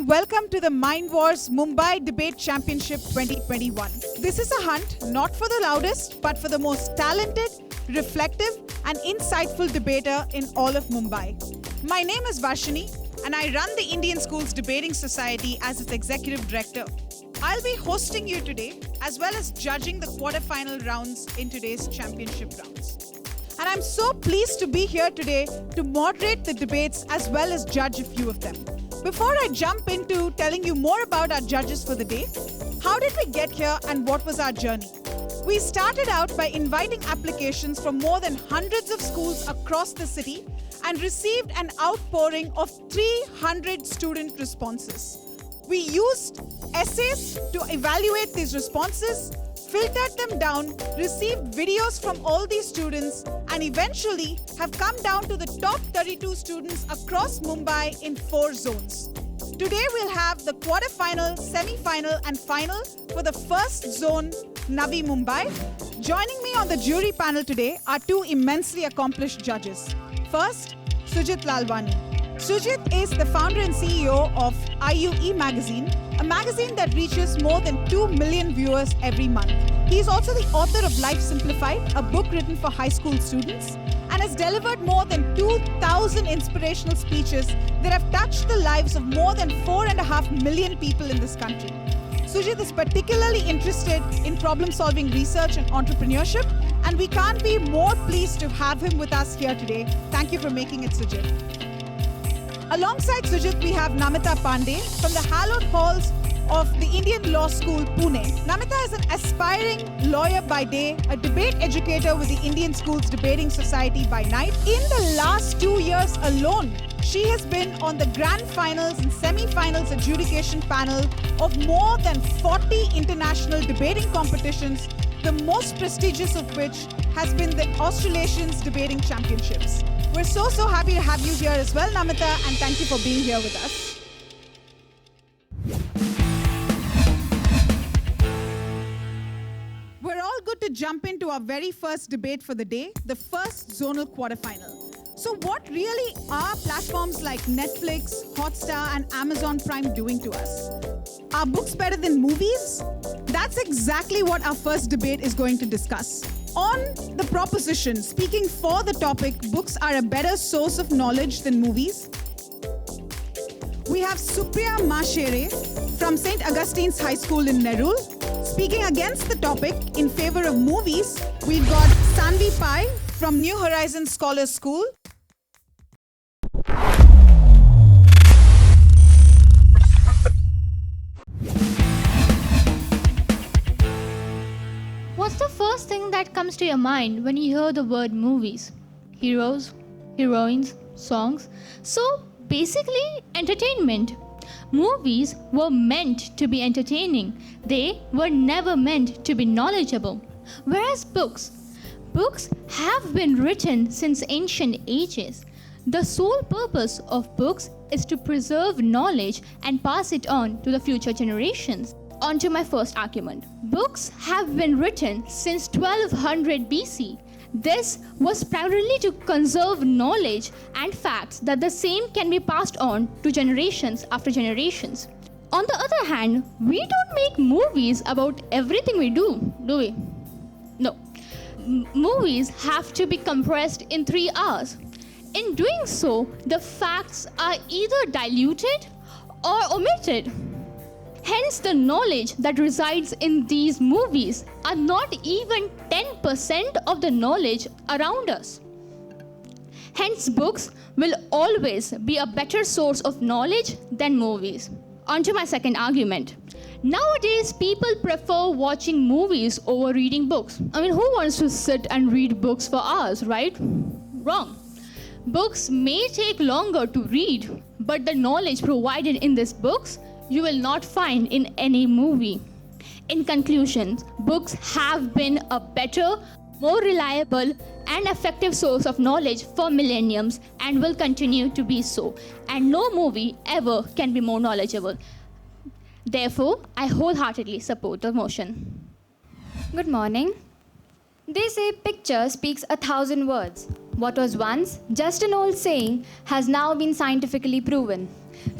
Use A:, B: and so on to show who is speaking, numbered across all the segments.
A: and welcome to the Mind Wars Mumbai Debate Championship 2021. This is a hunt not for the loudest, but for the most talented, reflective, and insightful debater in all of Mumbai. My name is Varshini, and I run the Indian Schools Debating Society as its executive director. I'll be hosting you today, as well as judging the quarterfinal rounds in today's championship rounds. And I'm so pleased to be here today to moderate the debates as well as judge a few of them. Before I jump into telling you more about our judges for the day, how did we get here and what was our journey? We started out by inviting applications from more than hundreds of schools across the city and received an outpouring of 300 student responses. We used essays to evaluate these responses, filtered them down, received videos from all these students, and eventually have come down to the top 32 students across Mumbai in 4 zones. Today we'll have the quarterfinal, semi-final and final for the first zone, Navi Mumbai. Joining me on the jury panel today are 2 immensely accomplished judges. First, Sujit Lalwani. Sujit is the founder and CEO of IUE Magazine, a magazine that reaches more than 2 million viewers every month. He is also the author of Life Simplified, a book written for high school students, and has delivered more than 2,000 inspirational speeches that have touched the lives of more than 4.5 million people in this country. Sujit is particularly interested in problem-solving research and entrepreneurship, and we can't be more pleased to have him with us here today. Thank you for making it, Sujit. Alongside Sujit, we have Namita Pandey from the hallowed halls of the Indian Law School, Pune. Namita is an aspiring lawyer by day, a debate educator with the Indian Schools Debating Society by night. In the last 2 years alone, she has been on the grand finals and semi-finals adjudication panel of more than 40 international debating competitions, the most prestigious of which has been the Australasians Debating Championships. We're so happy to have you here as well, Namita, and thank you for being here with us. We're all good to jump into our very first debate for the day, the first zonal quarterfinal. So what really are platforms like Netflix, Hotstar, and Amazon Prime doing to us? Are books better than movies? That's exactly what our first debate is going to discuss. On the proposition, speaking for the topic, books are a better source of knowledge than movies, we have Supriya Mashere from St. Augustine's High School in Nerul. Speaking against the topic, in favor of movies, we've got Sanvi Pai from New Horizons Scholars School.
B: What's the first thing that comes to your mind when you hear the word movies? Heroes, heroines, songs. So basically, entertainment. Movies were meant to be entertaining. They were never meant to be knowledgeable. Whereas books have been written since ancient ages. The sole purpose of books is to preserve knowledge and pass it on to the future generations. On to my first argument. Books have been written since 1200 BC. This was primarily to conserve knowledge and facts that the same can be passed on to generations after generations. On the other hand, we don't make movies about everything we do we? No. Movies have to be compressed in 3 hours. In doing so, the facts are either diluted or omitted. Hence, the knowledge that resides in these movies are not even 10% of the knowledge around us. Hence, books will always be a better source of knowledge than movies. On to my second argument. Nowadays, people prefer watching movies over reading books. Who wants to sit and read books for hours, right? Wrong. Books may take longer to read, but the knowledge provided in these books you will not find in any movie. In conclusion, books have been a better, more reliable, and effective source of knowledge for millenniums and will continue to be so. And no movie ever can be more knowledgeable. Therefore, I wholeheartedly support the motion.
C: Good morning. They say picture speaks 1,000 words. What was once just an old saying has now been scientifically proven.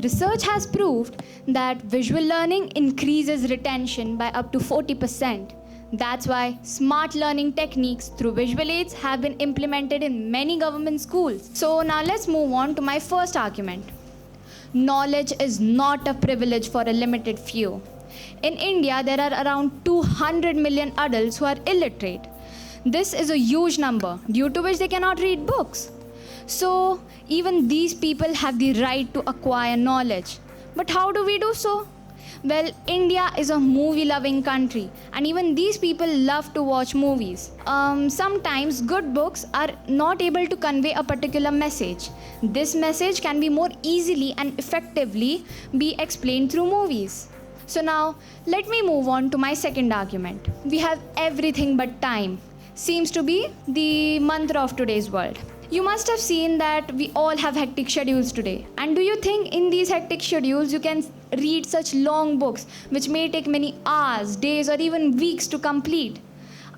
C: Research has proved that visual learning increases retention by up to 40%. That's why smart learning techniques through visual aids have been implemented in many government schools. So now let's move on to my first argument. Knowledge is not a privilege for a limited few. In India, there are around 200 million adults who are illiterate. This is a huge number due to which they cannot read books. So even these people have the right to acquire knowledge. But how do we do so? Well, India is a movie-loving country, and even these people love to watch movies. Sometimes good books are not able to convey a particular message. This message can be more easily and effectively be explained through movies. So now, let me move on to my second argument. We have everything but time. Seems to be the mantra of today's world. You must have seen that we all have hectic schedules today. And do you think in these hectic schedules you can read such long books which may take many hours, days, or even weeks to complete?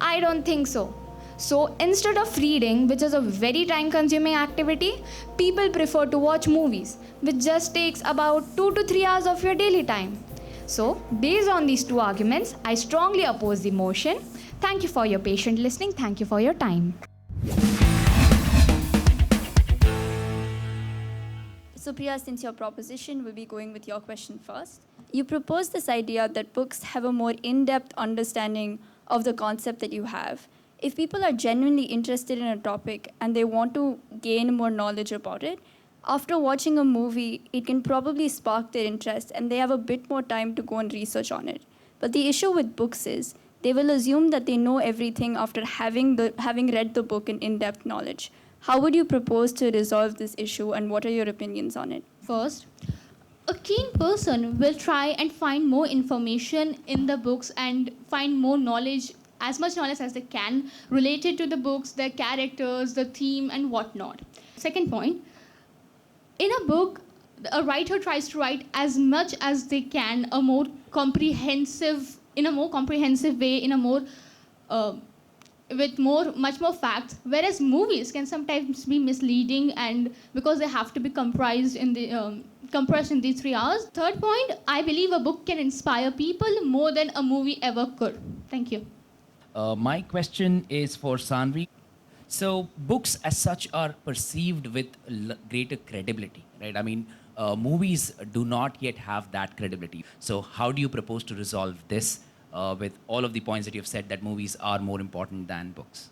C: I don't think so. So instead of reading, which is a very time-consuming activity, people prefer to watch movies, which just takes about 2 to 3 hours of your daily time. So based on these two arguments, I strongly oppose the motion. Thank you for your patient listening. Thank you for your time.
D: Supriya, since your proposition, we'll be going with your question first. You propose this idea that books have a more in-depth understanding of the concept that you have. If people are genuinely interested in a topic and they want to gain more knowledge about it, after watching a movie, it can probably spark their interest and they have a bit more time to go and research on it. But the issue with books is they will assume that they know everything after having read the book in in-depth knowledge. How would you propose to resolve this issue, and what are your opinions on it?
B: First, a keen person will try and find more information in the books and find more knowledge, as much knowledge as they can, related to the books, their characters, the theme, and whatnot. Second point, in a book, a writer tries to write as much as they can, in a more comprehensive way, with much more facts, whereas movies can sometimes be misleading, and because they have to be compressed in these 3 hours. Third point, I believe a book can inspire people more than a movie ever could. Thank you.
E: My question is for Sanvi. So books as such are perceived with greater credibility, right? I mean, movies do not yet have that credibility. So how do you propose to resolve this with all of the points that you've said that movies are more important than books?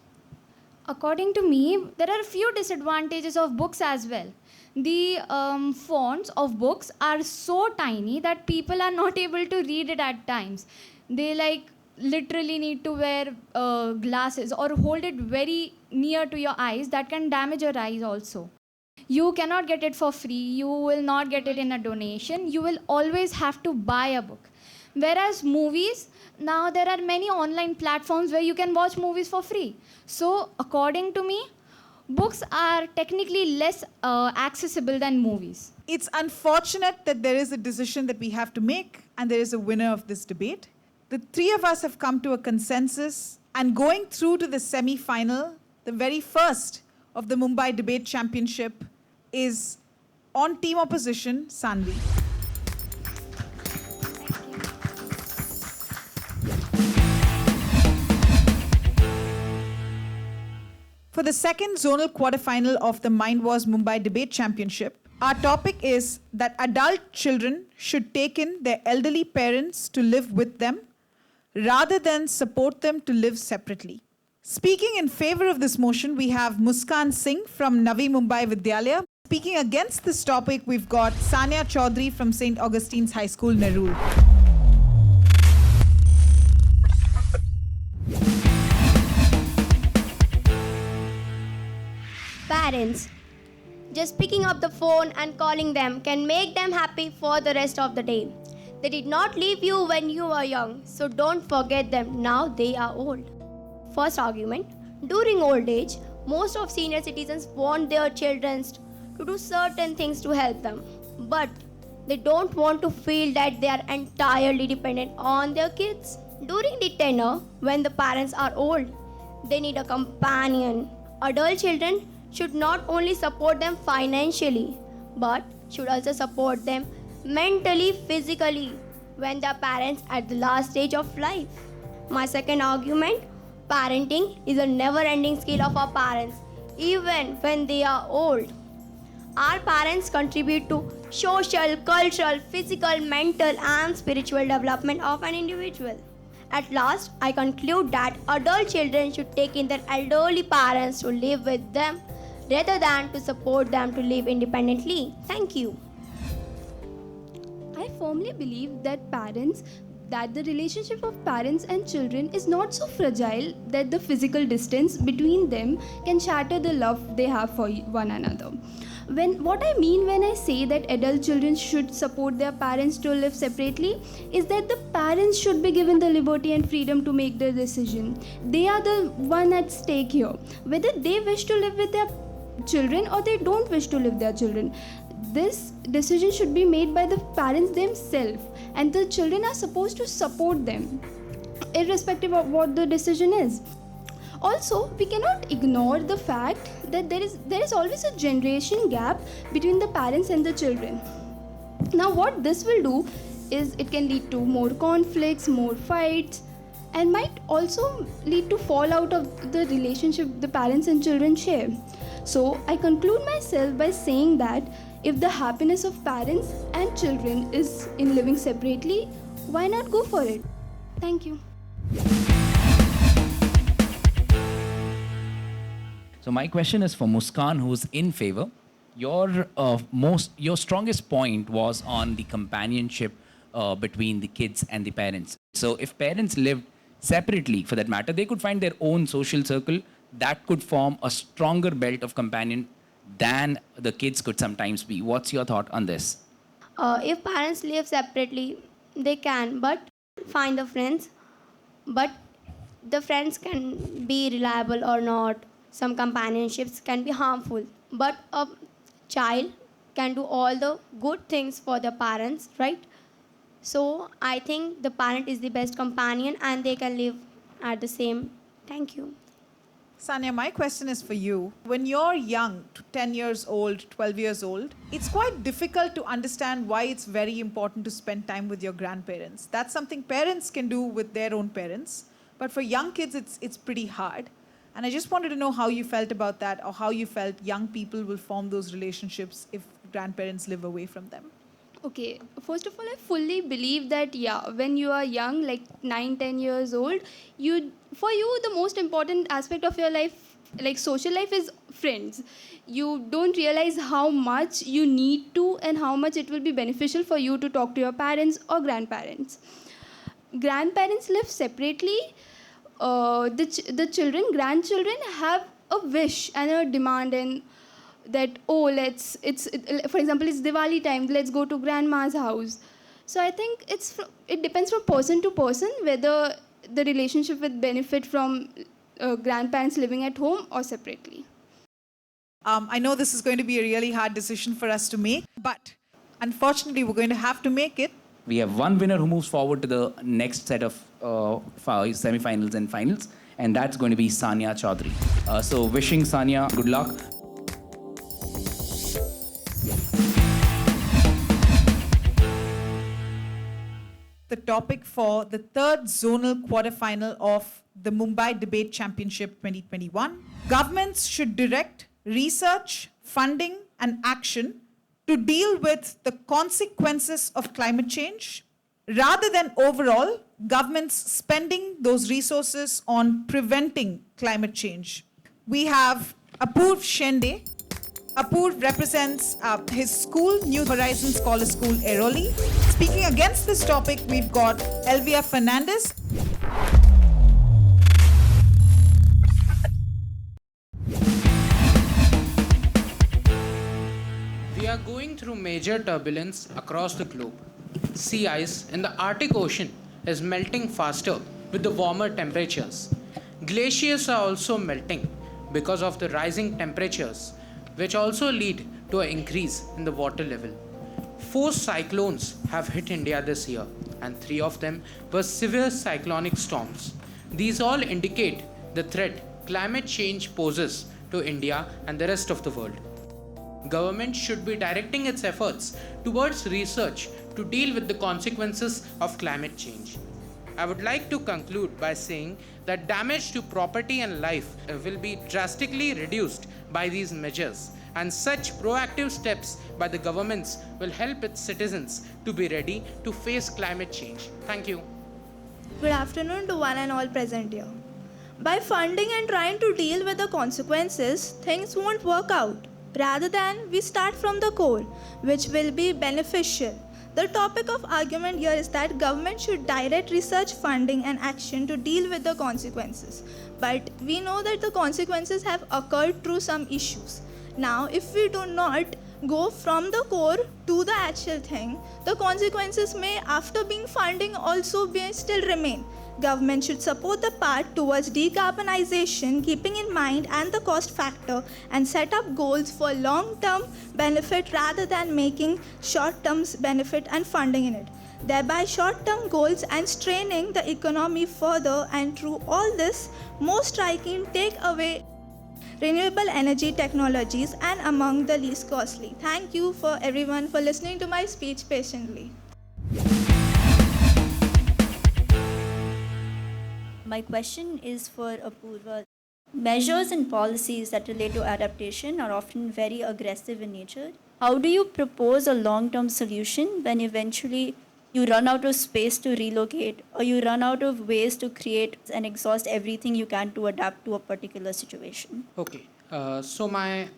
C: According to me, there are a few disadvantages of books as well. The fonts of books are so tiny that people are not able to read it at times. They literally need to wear glasses or hold it very near to your eyes. That can damage your eyes also. You cannot get it for free. You will not get it in a donation. You will always have to buy a book. Whereas movies, now there are many online platforms where you can watch movies for free. So according to me, books are technically less accessible than movies.
A: It's unfortunate that there is a decision that we have to make, and there is a winner of this debate. The three of us have come to a consensus, and going through to the semi-final, the very first of the Mumbai Debate Championship, is on team opposition, Sanvi. For the second zonal quarterfinal of the Mind Wars Mumbai Debate Championship, our topic is that adult children should take in their elderly parents to live with them rather than support them to live separately. Speaking in favor of this motion, we have Muskan Singh from Navi Mumbai Vidyalaya. Speaking against this topic, we've got Sania Chaudhary from St. Augustine's High School, Nerul.
F: Parents, just picking up the phone and calling them can make them happy for the rest of the day. They did not leave you when you were young, so don't forget them now they are old. First argument, during old age, most of senior citizens want their children to do certain things to help them, but they don't want to feel that they are entirely dependent on their kids. During the tenure, when the parents are old, they need a companion. Adult children should not only support them financially, but should also support them mentally, physically when they are parents at the last stage of life. My second argument, parenting is a never-ending skill of our parents, even when they are old. Our parents contribute to social, cultural, physical, mental, and spiritual development of an individual. At last, I conclude that adult children should take in their elderly parents to live with them rather than to support them to live independently. Thank you.
C: I firmly believe that the relationship of parents and children is not so fragile that the physical distance between them can shatter the love they have for one another. What I mean when I say that adult children should support their parents to live separately is that the parents should be given the liberty and freedom to make their decision. They are the one at stake here. Whether they wish to live with their children or they don't wish to live with their children, this decision should be made by the parents themselves, and the children are supposed to support them irrespective of what the decision is. Also, we cannot ignore the fact that there is always a generation gap between the parents and the children. Now, what this will do is it can lead to more conflicts, more fights, and might also lead to fallout of the relationship the parents and children share. So, I conclude myself by saying that if the happiness of parents and children is in living separately, why not go for it? Thank you.
E: So my question is for Muskan, who's in favor. Your strongest point was on the companionship between the kids and the parents. So if parents lived separately, for that matter, they could find their own social circle that could form a stronger belt of companion than the kids could sometimes be. What's your thought on this?
F: If parents live separately, they can but find the friends. But the friends can be reliable or not. Some companionships can be harmful. But a child can do all the good things for the parents, right? So I think the parent is the best companion and they can live at the same. Thank you.
A: Sanya, my question is for you. When you're young, 10 years old, 12 years old, it's quite difficult to understand why it's very important to spend time with your grandparents. That's something parents can do with their own parents. But for young kids, it's pretty hard. And I just wanted to know how you felt about that, or how you felt young people will form those relationships if grandparents live away from them.
C: Okay, first of all, I fully believe that, when you are young, like 9-10 years old, for you, the most important aspect of your life, like social life, is friends. You don't realize how much you need to and how much it will be beneficial for you to talk to your parents or grandparents. Grandparents live separately. The grandchildren have a wish and a demand, and that, for example, it's Diwali time, let's go to grandma's house. So I think it depends from person to person whether the relationship will benefit from grandparents living at home or separately.
A: I know this is going to be a really hard decision for us to make, but unfortunately, we're going to have to make it.
E: We have one winner who moves forward to the next set of semi-finals and finals, and that's going to be Sanya Chaudhary. So wishing Sanya good luck.
A: The topic for the third zonal quarterfinal of the Mumbai Debate Championship 2021. Governments should direct research, funding, and action to deal with the consequences of climate change, rather than overall governments spending those resources on preventing climate change. We have Apurv Shende. Apurv represents his school, New Horizons Scholar School, Airoli. Speaking against this topic, we've got Elvia Fernandez.
G: We are going through major turbulence across the globe. Sea ice in the Arctic Ocean is melting faster with the warmer temperatures. Glaciers are also melting because of the rising temperatures, which also lead to an increase in the water level. 4 cyclones have hit India this year, and 3 of them were severe cyclonic storms. These all indicate the threat climate change poses to India and the rest of the world. government should be directing its efforts towards research to deal with the consequences of climate change. I would like to conclude by saying that damage to property and life will be drastically reduced by these measures, and such proactive steps by the governments will help its citizens to be ready to face climate change. Thank you.
H: Good afternoon to one and all present here. By funding and trying to deal with the consequences, things won't work out. Rather than we start from the core, which will be beneficial. The topic of argument here is that government should direct research funding and action to deal with the consequences. But we know that the consequences have occurred through some issues. Now, if we do not go from the core to the actual thing, the consequences may, after being funding, also be still remain. Government should support the path towards decarbonization, keeping in mind and the cost factor, and set up goals for long-term benefit rather than making short-term benefit and funding in it. Thereby short-term goals and straining the economy further, and through all this, most striking take away renewable energy technologies and among the least costly. Thank you for everyone for listening to my speech patiently.
D: My question is for Apurva. Measures and policies that relate to adaptation are often very aggressive in nature. How do you propose a long-term solution when eventually you run out of space to relocate, or you run out of ways to create and exhaust everything you can to adapt to a particular situation?
G: Okay, so my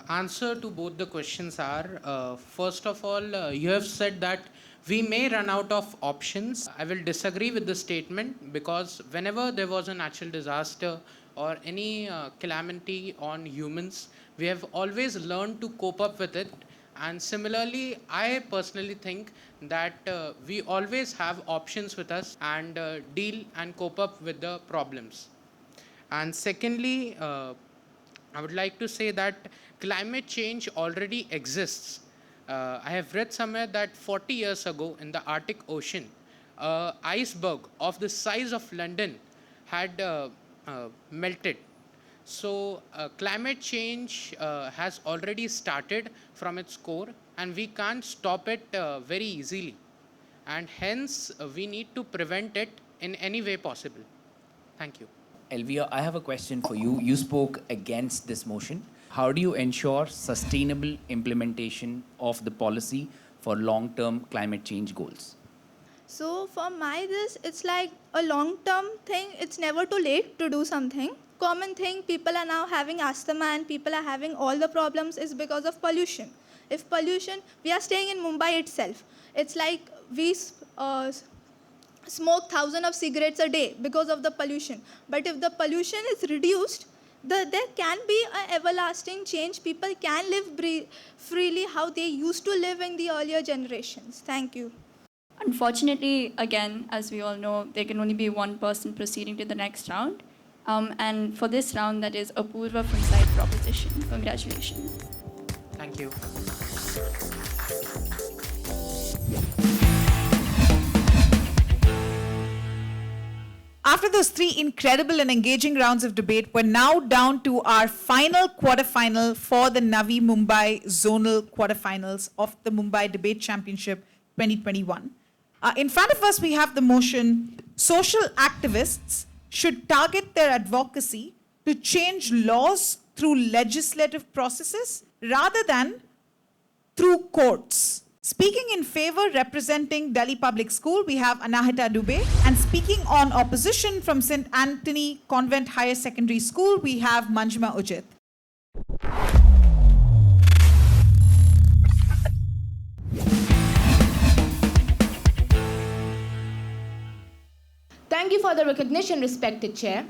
G: answer to both the questions are, first of all, you have said that we may run out of options. I will disagree with the statement, because whenever there was a natural disaster or any calamity on humans, we have always learned to cope up with it. And similarly, I personally think that we always have options with us and deal and cope up with the problems. And secondly, I would like to say that climate change already exists. I have read somewhere that 40 years ago in the Arctic Ocean, an iceberg of the size of London had melted. So climate change has already started from its core, and we can't stop it very easily. And hence, we need to prevent it in any way possible. Thank you.
E: Elvia, I have a question for you. You spoke against this motion. How do you ensure sustainable implementation of the policy for long-term climate change goals?
H: So for this, it's like a long-term thing. It's never too late to do something. Common thing, people are now having asthma and people are having all the problems is because of pollution. If pollution, we are staying in Mumbai itself. It's like we smoke thousands of cigarettes a day because of the pollution. But if the pollution is reduced, there can be an everlasting change. People can live freely how they used to live in the earlier generations. Thank you.
D: Unfortunately, again, as we all know, there can only be one person proceeding to the next round. And for this round, that is Apurva from Side Proposition. Congratulations.
G: Thank you.
A: After those three incredible and engaging rounds of debate, we're now down to our final quarterfinal for the Navi Mumbai Zonal Quarterfinals of the Mumbai Debate Championship 2021. In front of us, we have the motion, social activists should target their advocacy to change laws through legislative processes rather than through courts. Speaking in favor, representing Delhi Public School, we have Anahita Dubey. And speaking on opposition from St. Anthony Convent Higher Secondary School, we have Manjima Ujit.
I: Thank you for the recognition, respected Chair.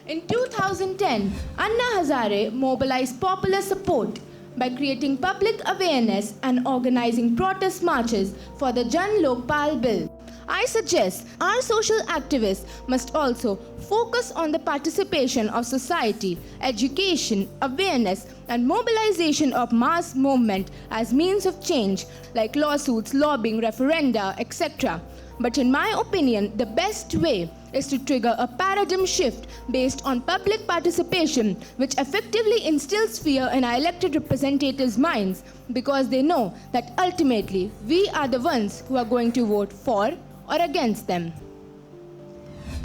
I: In 2010, Anna Hazare mobilized popular support by creating public awareness and organizing protest marches for the Jan Lokpal Bill. I suggest our social activists must also focus on the participation of society, education, awareness, and mobilization of mass movement as means of change, like lawsuits, lobbying, referenda, etc. But in my opinion, the best way is to trigger a paradigm shift based on public participation, which effectively instills fear in our elected representatives' minds because they know that ultimately we are the ones who are going to vote for or against them.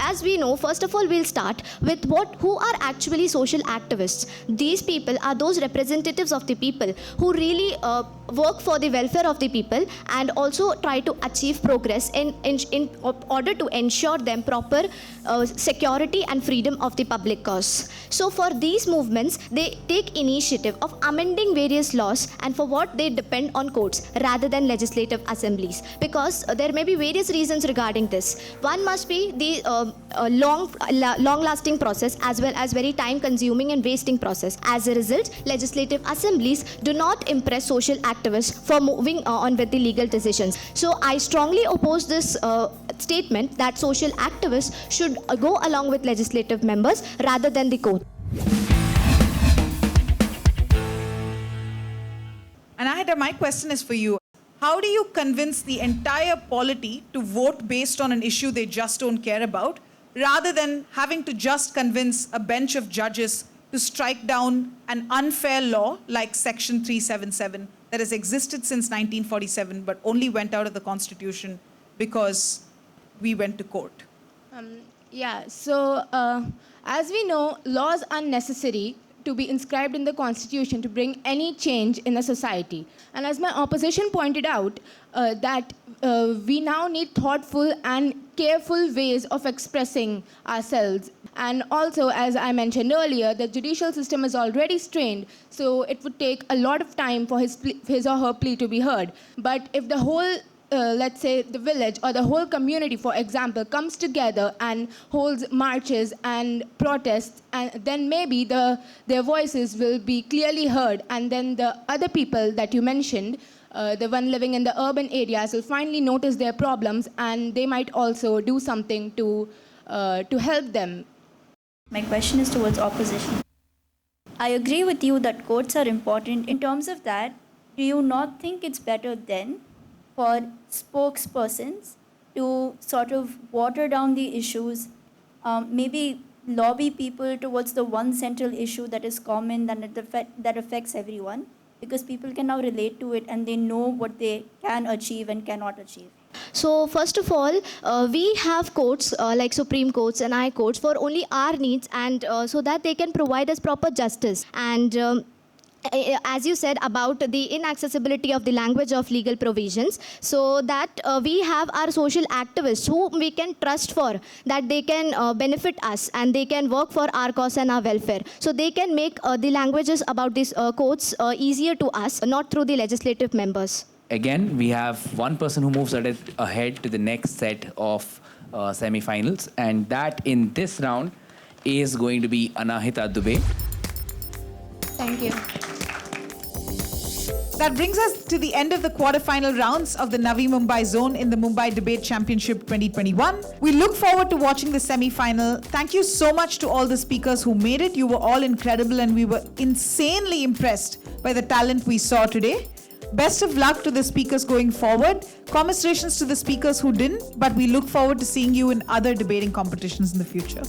F: As we know, first of all, we'll start with who are actually social activists. These people are those representatives of the people who really work for the welfare of the people and also try to achieve progress in order to ensure them proper security and freedom of the public cause. So for these movements, they take initiative of amending various laws, and for what they depend on courts rather than legislative assemblies, because there may be various reasons regarding this. One must be the long-lasting process as well as very time-consuming and wasting process. As a result, legislative assemblies do not impress social activists for moving on with the legal decisions. So I strongly oppose this statement that social activists should go along with legislative members rather than the court.
A: And my question is for you. How do you convince the entire polity to vote based on an issue they just don't care about, rather than having to just convince a bench of judges to strike down an unfair law like Section 377 that has existed since 1947 but only went out of the Constitution because we went to court?
I: As we know, laws are necessary to be inscribed in the Constitution to bring any change in the society. And as my opposition pointed out, that we now need thoughtful and careful ways of expressing ourselves. And also, as I mentioned earlier, the judicial system is already strained, so it would take a lot of time for his or her plea to be heard. But if the whole let's say the village or the whole community, for example, comes together and holds marches and protests, and then maybe their voices will be clearly heard, and then the other people that you mentioned, the one living in the urban areas, will finally notice their problems, and they might also do something to help them.
D: My question is towards opposition. I agree with you that courts are important. In terms of that, do you not think it's better then for spokespersons to sort of water down the issues, maybe lobby people towards the one central issue that is common, that affects everyone, because people can now relate to it and they know what they can achieve and cannot achieve?
F: So first of all, we have courts like Supreme Courts and High Courts for only our needs, and so that they can provide us proper justice. And as you said about the inaccessibility of the language of legal provisions, so that we have our social activists who we can trust for, that they can benefit us and they can work for our cause and our welfare. So they can make the languages about these courts easier to us, not through the legislative members.
E: Again, we have one person who moves ahead to the next set of semi-finals, and that in this round is going to be Anahita Dubey.
I: Thank you.
A: That brings us to the end of the quarterfinal rounds of the Navi Mumbai zone in the Mumbai Debate Championship 2021. We look forward to watching the semi-final. Thank you so much to all the speakers who made it. You were all incredible and we were insanely impressed by the talent we saw today. Best of luck to the speakers going forward. Commiserations to the speakers who didn't, but we look forward to seeing you in other debating competitions in the future.